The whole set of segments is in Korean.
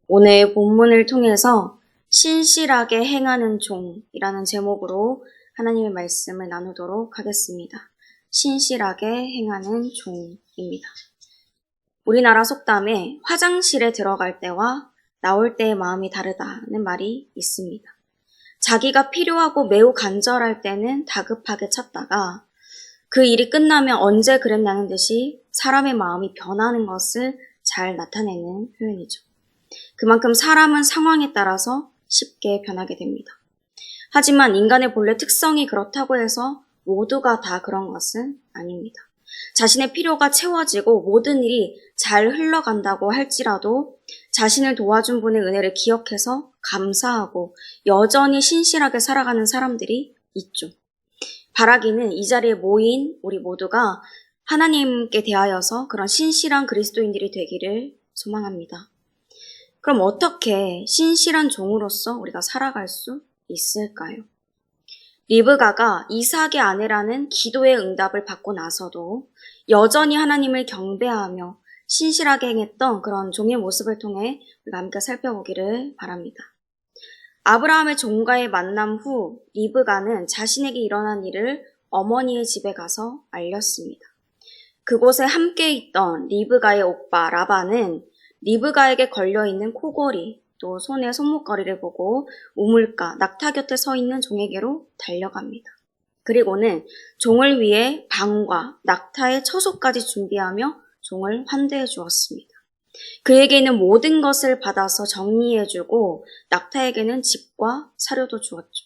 오늘 본문을 통해서 신실하게 행하는 종이라는 제목으로 하나님의 말씀을 나누도록 하겠습니다. 신실하게 행하는 종입니다. 우리나라 속담에 화장실에 들어갈 때와 나올 때의 마음이 다르다는 말이 있습니다. 자기가 필요하고 매우 간절할 때는 다급하게 찾다가 그 일이 끝나면 언제 그랬냐는 듯이 사람의 마음이 변하는 것을 잘 나타내는 표현이죠. 그만큼 사람은 상황에 따라서 쉽게 변하게 됩니다. 하지만 인간의 본래 특성이 그렇다고 해서 모두가 다 그런 것은 아닙니다. 자신의 필요가 채워지고 모든 일이 잘 흘러간다고 할지라도 자신을 도와준 분의 은혜를 기억해서 감사하고 여전히 신실하게 살아가는 사람들이 있죠. 바라기는 이 자리에 모인 우리 모두가 하나님께 대하여서 그런 신실한 그리스도인들이 되기를 소망합니다. 그럼 어떻게 신실한 종으로서 우리가 살아갈 수 있을까요? 리브가가 이삭의 아내라는 기도의 응답을 받고 나서도 여전히 하나님을 경배하며 신실하게 행했던 그런 종의 모습을 통해 우리가 함께 살펴보기를 바랍니다. 아브라함의 종과의 만남 후 리브가는 자신에게 일어난 일을 어머니의 집에 가서 알렸습니다. 그곳에 함께 있던 리브가의 오빠 라반은 리브가에게 걸려있는 코골이 또 손에 손목걸이를 보고 우물가 낙타 곁에 서 있는 종에게로 달려갑니다. 그리고는 종을 위해 방과 낙타의 처소까지 준비하며 종을 환대해 주었습니다. 그에게 있는 모든 것을 받아서 정리해주고 낙타에게는 집과 사료도 주었죠.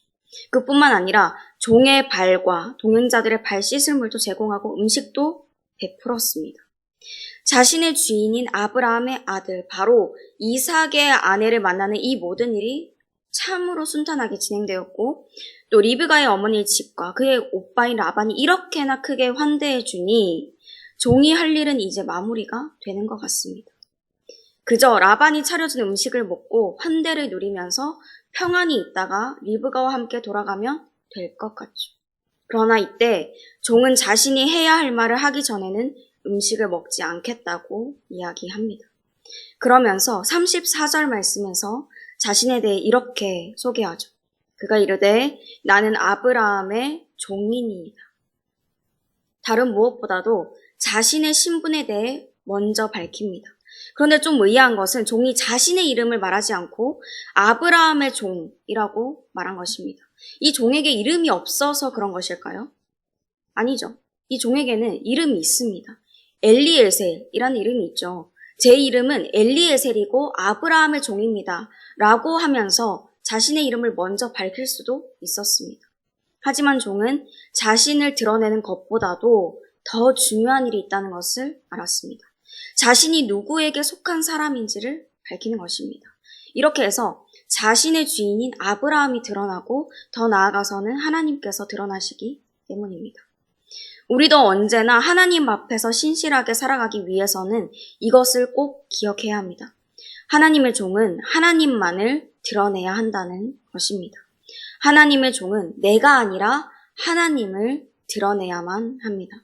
그뿐만 아니라 종의 발과 동행자들의 발 씻을 물도 제공하고 음식도 베풀었습니다. 자신의 주인인 아브라함의 아들 바로 이삭의 아내를 만나는 이 모든 일이 참으로 순탄하게 진행되었고 또 리브가의 어머니의 집과 그의 오빠인 라반이 이렇게나 크게 환대해 주니 종이 할 일은 이제 마무리가 되는 것 같습니다. 그저 라반이 차려준 음식을 먹고 환대를 누리면서 평안히 있다가 리브가와 함께 돌아가면 될 것 같죠. 그러나 이때 종은 자신이 해야 할 말을 하기 전에는 음식을 먹지 않겠다고 이야기합니다. 그러면서 34절 말씀에서 자신에 대해 이렇게 소개하죠. 그가 이르되 나는 아브라함의 종이니이다. 다른 무엇보다도 자신의 신분에 대해 먼저 밝힙니다. 그런데 좀 의아한 것은 종이 자신의 이름을 말하지 않고 아브라함의 종이라고 말한 것입니다. 이 종에게 이름이 없어서 그런 것일까요? 아니죠. 이 종에게는 이름이 있습니다. 엘리에셀이라는 이름이 있죠. 제 이름은 엘리에셀이고 아브라함의 종입니다. 라고 하면서 자신의 이름을 먼저 밝힐 수도 있었습니다. 하지만 종은 자신을 드러내는 것보다도 더 중요한 일이 있다는 것을 알았습니다. 자신이 누구에게 속한 사람인지를 밝히는 것입니다. 이렇게 해서 자신의 주인인 아브라함이 드러나고 더 나아가서는 하나님께서 드러나시기 때문입니다. 우리도 언제나 하나님 앞에서 신실하게 살아가기 위해서는 이것을 꼭 기억해야 합니다. 하나님의 종은 하나님만을 드러내야 한다는 것입니다. 하나님의 종은 내가 아니라 하나님을 드러내야만 합니다.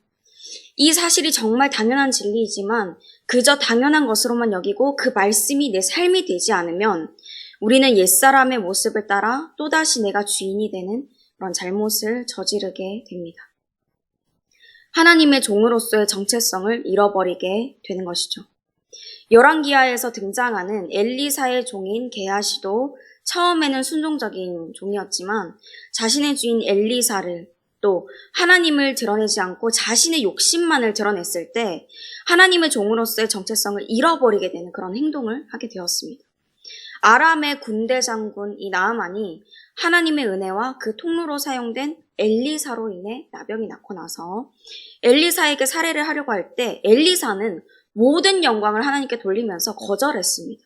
이 사실이 정말 당연한 진리이지만 그저 당연한 것으로만 여기고 그 말씀이 내 삶이 되지 않으면 우리는 옛사람의 모습을 따라 또다시 내가 주인이 되는 그런 잘못을 저지르게 됩니다. 하나님의 종으로서의 정체성을 잃어버리게 되는 것이죠. 열왕기하에서 등장하는 엘리사의 종인 게하시도 처음에는 순종적인 종이었지만 자신의 주인 엘리사를 또 하나님을 드러내지 않고 자신의 욕심만을 드러냈을 때 하나님의 종으로서의 정체성을 잃어버리게 되는 그런 행동을 하게 되었습니다. 아람의 군대 장군 이 나아만이 하나님의 은혜와 그 통로로 사용된 엘리사로 인해 나병이 낳고 나서 엘리사에게 살해를 하려고 할 때 엘리사는 모든 영광을 하나님께 돌리면서 거절했습니다.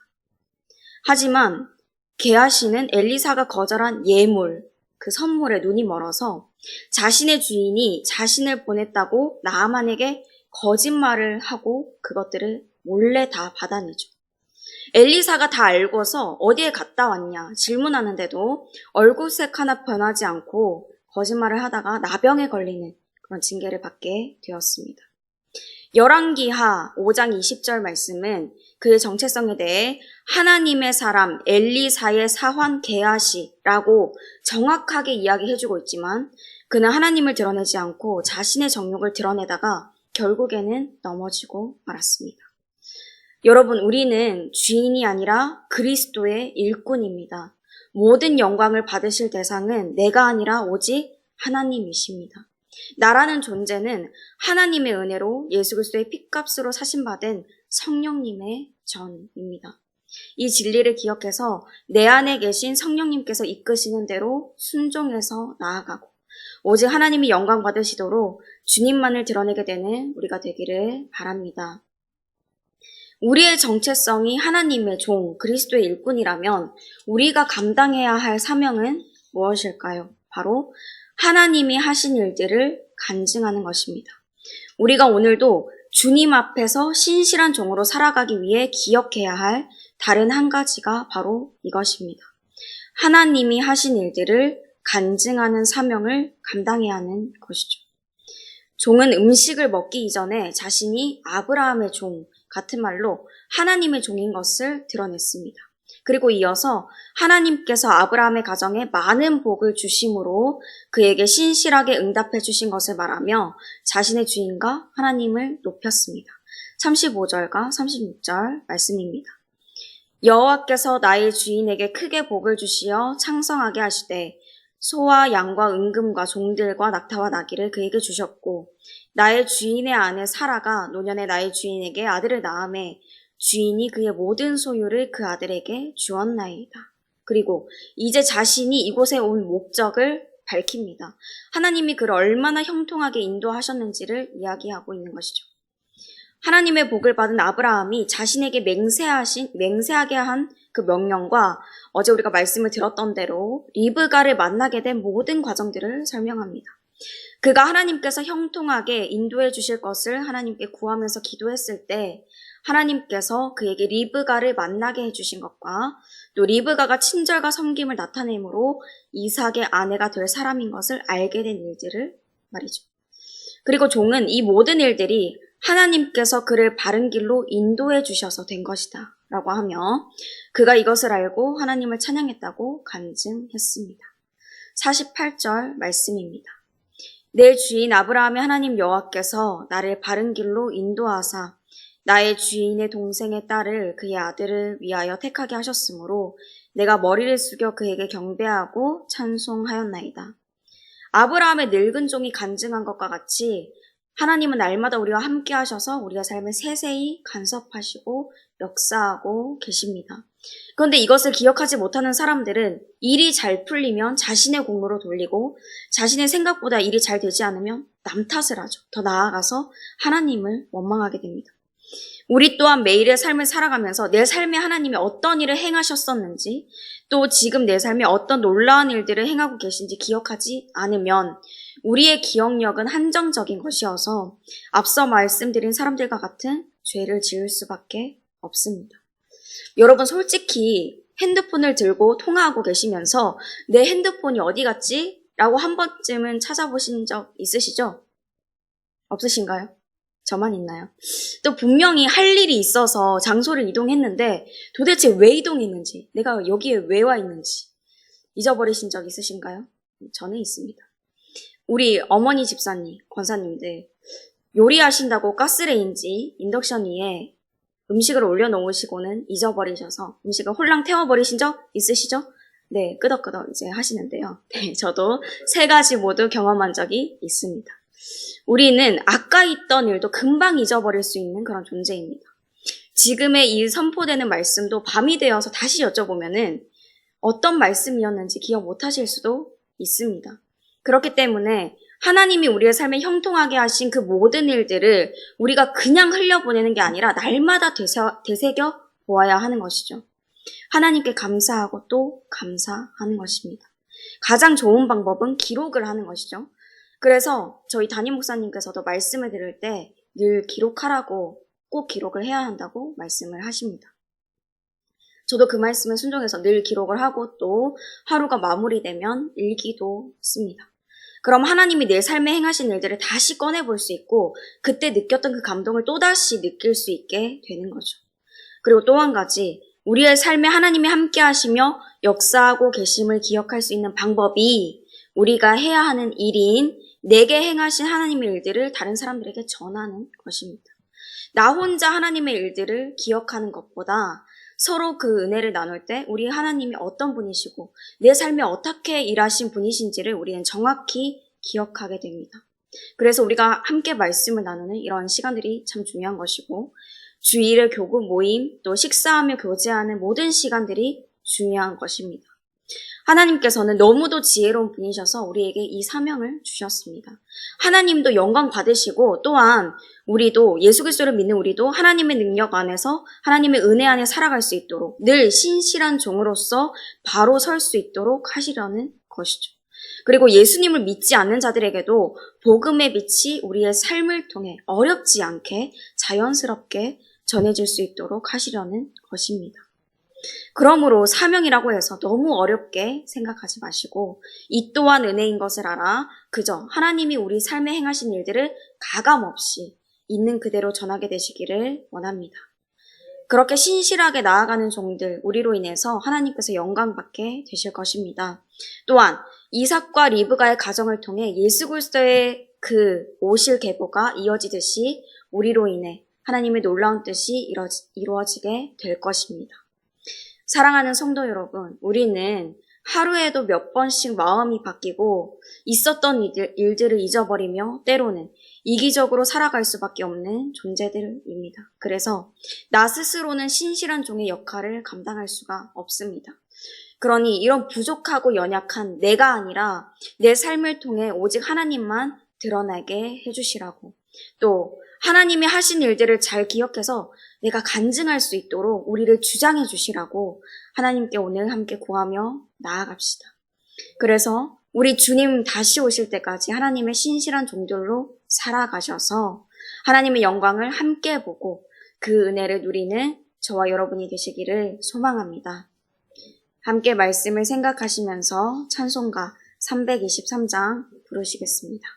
하지만 게하시는 엘리사가 거절한 예물, 그 선물에 눈이 멀어서 자신의 주인이 자신을 보냈다고 나아만에게 거짓말을 하고 그것들을 몰래 다 받아내죠. 엘리사가 다 알고서 어디에 갔다 왔냐 질문하는데도 얼굴색 하나 변하지 않고 거짓말을 하다가 나병에 걸리는 그런 징계를 받게 되었습니다. 열왕기하 5장 20절 말씀은 그의 정체성에 대해 하나님의 사람 엘리사의 사환 게하시라고 정확하게 이야기해주고 있지만 그는 하나님을 드러내지 않고 자신의 정욕을 드러내다가 결국에는 넘어지고 말았습니다. 여러분, 우리는 주인이 아니라 그리스도의 일꾼입니다. 모든 영광을 받으실 대상은 내가 아니라 오직 하나님이십니다. 나라는 존재는 하나님의 은혜로 예수 그리스도의 핏값으로 사신받은 성령님의 전입니다. 이 진리를 기억해서 내 안에 계신 성령님께서 이끄시는 대로 순종해서 나아가고 오직 하나님이 영광 받으시도록 주님만을 드러내게 되는 우리가 되기를 바랍니다. 우리의 정체성이 하나님의 종, 그리스도의 일꾼이라면 우리가 감당해야 할 사명은 무엇일까요? 바로 하나님이 하신 일들을 간증하는 것입니다. 우리가 오늘도 주님 앞에서 신실한 종으로 살아가기 위해 기억해야 할 다른 한 가지가 바로 이것입니다. 하나님이 하신 일들을 간증하는 사명을 감당해야 하는 것이죠. 종은 음식을 먹기 이전에 자신이 아브라함의 종, 같은 말로 하나님의 종인 것을 드러냈습니다. 그리고 이어서 하나님께서 아브라함의 가정에 많은 복을 주심으로 그에게 신실하게 응답해 주신 것을 말하며 자신의 주인과 하나님을 높였습니다. 35절과 36절 말씀입니다. 여호와께서 나의 주인에게 크게 복을 주시어 창성하게 하시되 소와 양과 은금과 종들과 낙타와 나귀를 그에게 주셨고 나의 주인의 아내 사라가 노년에 나의 주인에게 아들을 낳음에 주인이 그의 모든 소유를 그 아들에게 주었나이다. 그리고 이제 자신이 이곳에 온 목적을 밝힙니다. 하나님이 그를 얼마나 형통하게 인도하셨는지를 이야기하고 있는 것이죠. 하나님의 복을 받은 아브라함이 자신에게 맹세하게 한 그 명령과 어제 우리가 말씀을 들었던 대로 리브가를 만나게 된 모든 과정들을 설명합니다. 그가 하나님께서 형통하게 인도해 주실 것을 하나님께 구하면서 기도했을 때 하나님께서 그에게 리브가를 만나게 해주신 것과 또 리브가가 친절과 섬김을 나타내므로 이삭의 아내가 될 사람인 것을 알게 된 일들을 말이죠. 그리고 종은 이 모든 일들이 하나님께서 그를 바른 길로 인도해 주셔서 된 것이다 라고 하며 그가 이것을 알고 하나님을 찬양했다고 간증했습니다. 48절 말씀입니다. 내 주인 아브라함의 하나님 여호와께서 나를 바른 길로 인도하사 나의 주인의 동생의 딸을 그의 아들을 위하여 택하게 하셨으므로 내가 머리를 숙여 그에게 경배하고 찬송하였나이다. 아브라함의 늙은 종이 간증한 것과 같이 하나님은 날마다 우리와 함께 하셔서 우리의 삶을 세세히 간섭하시고 역사하고 계십니다. 그런데 이것을 기억하지 못하는 사람들은 일이 잘 풀리면 자신의 공로로 돌리고 자신의 생각보다 일이 잘 되지 않으면 남 탓을 하죠. 더 나아가서 하나님을 원망하게 됩니다. 우리 또한 매일의 삶을 살아가면서 내 삶에 하나님이 어떤 일을 행하셨었는지 또 지금 내 삶에 어떤 놀라운 일들을 행하고 계신지 기억하지 않으면 우리의 기억력은 한정적인 것이어서 앞서 말씀드린 사람들과 같은 죄를 지을 수밖에 없습니다. 여러분 솔직히 핸드폰을 들고 통화하고 계시면서 내 핸드폰이 어디 갔지? 라고 한 번쯤은 찾아보신 적 있으시죠? 없으신가요? 저만 있나요? 또 분명히 할 일이 있어서 장소를 이동했는데 도대체 왜 이동했는지, 내가 여기에 왜 와 있는지 잊어버리신 적 있으신가요? 저는 있습니다. 우리 어머니 집사님, 권사님들 요리하신다고 가스레인지, 인덕션 위에 음식을 올려놓으시고는 잊어버리셔서 음식을 홀랑 태워버리신 적 있으시죠? 네, 끄덕끄덕 이제 하시는데요. 네, 저도 세 가지 모두 경험한 적이 있습니다. 우리는 아까 있던 일도 금방 잊어버릴 수 있는 그런 존재입니다. 지금의 이 선포되는 말씀도 밤이 되어서 다시 여쭤보면은 어떤 말씀이었는지 기억 못 하실 수도 있습니다. 그렇기 때문에 하나님이 우리의 삶에 형통하게 하신 그 모든 일들을 우리가 그냥 흘려보내는 게 아니라 날마다 되새겨 보아야 하는 것이죠. 하나님께 감사하고 또 감사하는 것입니다. 가장 좋은 방법은 기록을 하는 것이죠. 그래서 저희 담임 목사님께서도 말씀을 들을 때 늘 기록하라고 꼭 기록을 해야 한다고 말씀을 하십니다. 저도 그 말씀에 순종해서 늘 기록을 하고 또 하루가 마무리되면 일기도 씁니다. 그럼 하나님이 내 삶에 행하신 일들을 다시 꺼내볼 수 있고 그때 느꼈던 그 감동을 또다시 느낄 수 있게 되는 거죠. 그리고 또 한 가지, 우리의 삶에 하나님이 함께 하시며 역사하고 계심을 기억할 수 있는 방법이 우리가 해야 하는 일인 내게 행하신 하나님의 일들을 다른 사람들에게 전하는 것입니다. 나 혼자 하나님의 일들을 기억하는 것보다 서로 그 은혜를 나눌 때 우리 하나님이 어떤 분이시고 내 삶에 어떻게 일하신 분이신지를 우리는 정확히 기억하게 됩니다. 그래서 우리가 함께 말씀을 나누는 이런 시간들이 참 중요한 것이고 주일의 교구 모임 또 식사하며 교제하는 모든 시간들이 중요한 것입니다. 하나님께서는 너무도 지혜로운 분이셔서 우리에게 이 사명을 주셨습니다. 하나님도 영광 받으시고 또한 우리도 예수 그리스도를 믿는 우리도 하나님의 능력 안에서 하나님의 은혜 안에 살아갈 수 있도록 늘 신실한 종으로서 바로 설 수 있도록 하시려는 것이죠. 그리고 예수님을 믿지 않는 자들에게도 복음의 빛이 우리의 삶을 통해 어렵지 않게 자연스럽게 전해질 수 있도록 하시려는 것입니다. 그러므로 사명이라고 해서 너무 어렵게 생각하지 마시고 이 또한 은혜인 것을 알아 그저 하나님이 우리 삶에 행하신 일들을 가감없이 있는 그대로 전하게 되시기를 원합니다. 그렇게 신실하게 나아가는 종들 우리로 인해서 하나님께서 영광받게 되실 것입니다. 또한 이삭과 리브가의 가정을 통해 예수 그리스도의 그 오실 계보가 이어지듯이 우리로 인해 하나님의 놀라운 뜻이 이루어지게 될 것입니다. 사랑하는 성도 여러분, 우리는 하루에도 몇 번씩 마음이 바뀌고 있었던 일들을 잊어버리며 때로는 이기적으로 살아갈 수밖에 없는 존재들입니다. 그래서 나 스스로는 신실한 종의 역할을 감당할 수가 없습니다. 그러니 이런 부족하고 연약한 내가 아니라 내 삶을 통해 오직 하나님만 드러나게 해주시라고 또 하나님이 하신 일들을 잘 기억해서 내가 간증할 수 있도록 우리를 주장해 주시라고 하나님께 오늘 함께 구하며 나아갑시다. 그래서 우리 주님 다시 오실 때까지 하나님의 신실한 종들로 살아가셔서 하나님의 영광을 함께 보고 그 은혜를 누리는 저와 여러분이 되시기를 소망합니다. 함께 말씀을 생각하시면서 찬송가 323장 부르시겠습니다.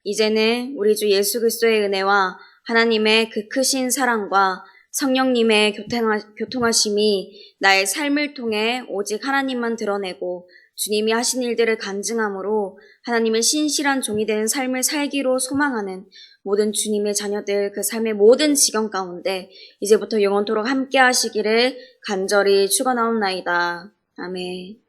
이제는 우리 주 예수 그리스도의 은혜와 하나님의 그 크신 사랑과 성령님의 교통하심이 나의 삶을 통해 오직 하나님만 드러내고 주님이 하신 일들을 간증함으로 하나님의 신실한 종이 되는 삶을 살기로 소망하는 모든 주님의 자녀들 그 삶의 모든 지경 가운데 이제부터 영원토록 함께 하시기를 간절히 축원하옵나이다. 아멘.